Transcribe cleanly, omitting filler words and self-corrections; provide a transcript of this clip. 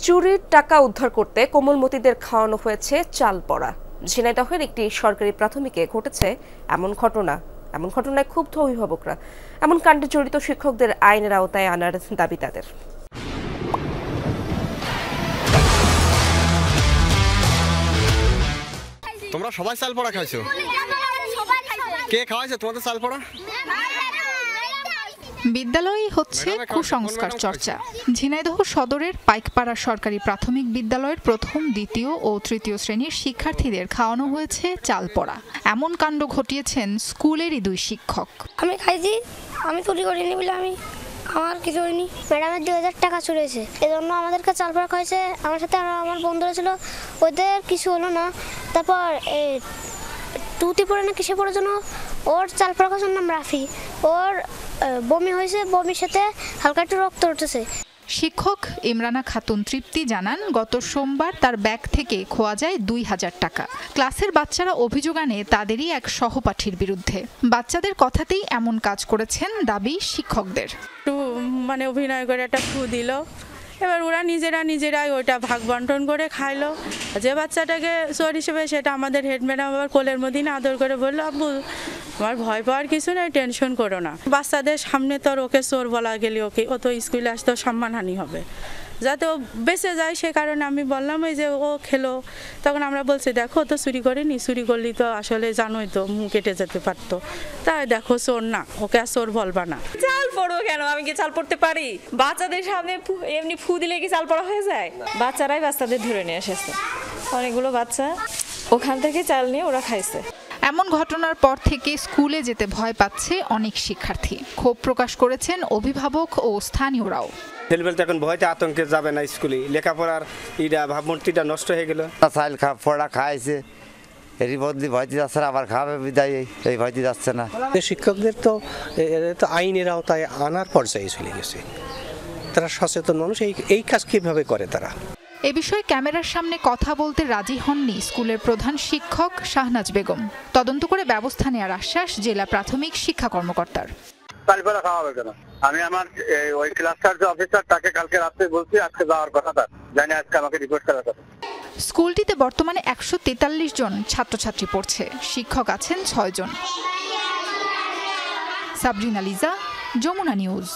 চুরির টাকা উদ্ধার করতে কোমলমতিদের খাওয়ানো হয়েছে চাল পড়া। ঝিনাইদহের একটি সরকারি প্রাথমিকে ঘটেছে এমন ঘটনায় ক্ষুব্ধ অভিভাবকরা। এমন কাণ্ডে জড়িত শিক্ষকদের আইনের আওতায় আনার দাবি তাদের। তোমরা সবাই চাল পড়া খাইছো? কে খাওয়াইছে তোমাদের চাল পড়া? বিদ্যালয়ই হচ্ছে কুসংস্কার চর্চা। ঝিনাইদহ সদরের পাইকপাড়া সরকারি প্রাথমিক বিদ্যালয়ের প্রথম, দ্বিতীয় ও তৃতীয় শ্রেণীর শিক্ষার্থীদের খাওয়ানো হয়েছে চাল পড়া। এমন কাণ্ড ঘটিয়েছেন স্কুলেরই দুই শিক্ষক। আমি খাইছি, আমি চুরি করিনি বলে আমার কিছু হয়নি। ম্যাডামের 2000 টাকা চুরি হয়েছে, এজন্য আমাদেরকে চাল পড়া খাইছে। আমার সাথে আমার বন্ধুরা ছিল, ওদের কিছু হলো না। তারপর টুতি পড়ে না কিসে পড়ার জন্য ওর চাল পড়া খাওয়ার নাম রাফি, ওর বমি হয়েছে, বমির সাথে হালকা একটু রক্ত উঠেছে। শিক্ষক ইমরানা খাতুন তৃপ্তি জানান, গত সোমবার তার ব্যাগ থেকে খোয়া যায় 2000 টাকা। ক্লাসের বাচ্চারা অভিযোগ আনে তাদেরই এক সহপাঠীর বিরুদ্ধে। বাচ্চাদের কথাতেই এমন কাজ করেছেন দাবি শিক্ষকদের। অভিনয় করে একটা ফু দিল, এবার ওরা নিজেরাই ওইটা ভাগ বন্টন করে খাইলো। যে বাচ্চাটাকে চোর হিসেবে, সেটা আমাদের হেড ম্যাডাম আবার কোলের মধ্যে আদর করে বললো, আব্বু আমার ভয় পাওয়ার কিছু নেই, টেনশন করো না। বাচ্চাদের সামনে তো ওকে চোর বলা গেলে ও তো স্কুলে আসতে সম্মানহানি হবে, যাতে ও বেঁচে যায়। সে কারণে আমি বললাম ওই যে ও খেলো। তখন আমরা বলছি, দেখো তো চুরি করেনি, চুরি করলেই তো আসলে জানোই তো মুখ কেটে যেতে পারতো। তাই দেখো চোর না, ওকে আর চোর বলবা না। চাল পড়বো কেন? আমি কি চাল পড়তে পারি? বাচ্চাদের সামনে এমনি ফু দিলে কি চাল পড়া হয়ে যায়? বাচ্চারাই বাচ্চাদের ধরে নিয়ে এসেছে, অনেকগুলো বাচ্চা ওখান থেকে চাল নিয়ে ওরা খাইছে। এমন ঘটনার পর থেকে স্কুলে যেতে ভয় পাচ্ছে অনেক শিক্ষার্থী। ক্ষোভ প্রকাশ করেছেন অভিভাবক ও স্থানীয়রাও। ছেলেবেলা এখন ভয়তে আতঙ্কে যাবে না স্কুলে, লেখাপড়ার ভাবমূর্তিটা নষ্ট হয়ে গেল। চাল পড়া খাইছে, এরই বদলি ভয়তে যাচ্ছে না, আবার খাবে বিদায় এই ভয়তে যাচ্ছে না। শিক্ষকদের তো আইনের আওতায় আনার পর্যায়ে চলে গেছে। তারা সচেতন মানুষ, এই কাজ কিভাবে করে তারা? এ বিষয়ে ক্যামেরার সামনে কথা বলতে রাজি হননি স্কুলের প্রধান শিক্ষক শাহনাজ বেগম। তদন্ত করে ব্যবস্থা নেওয়ার আশ্বাস জেলা প্রাথমিক শিক্ষা কর্মকর্তার। আমি আমার ওই ক্লাস্টার যে অফিসার, তাকে কালকে রাতে বলছি আজকে যাওয়ার কথা, তার জানি আজকে আমাকে রিপোর্ট করার কথা। স্কুলটিতে বর্তমানে 143 জন ছাত্রছাত্রী পড়ছে, শিক্ষক আছেন 6 জন। সাবরিনা লিজা, যমুনা নিউজ।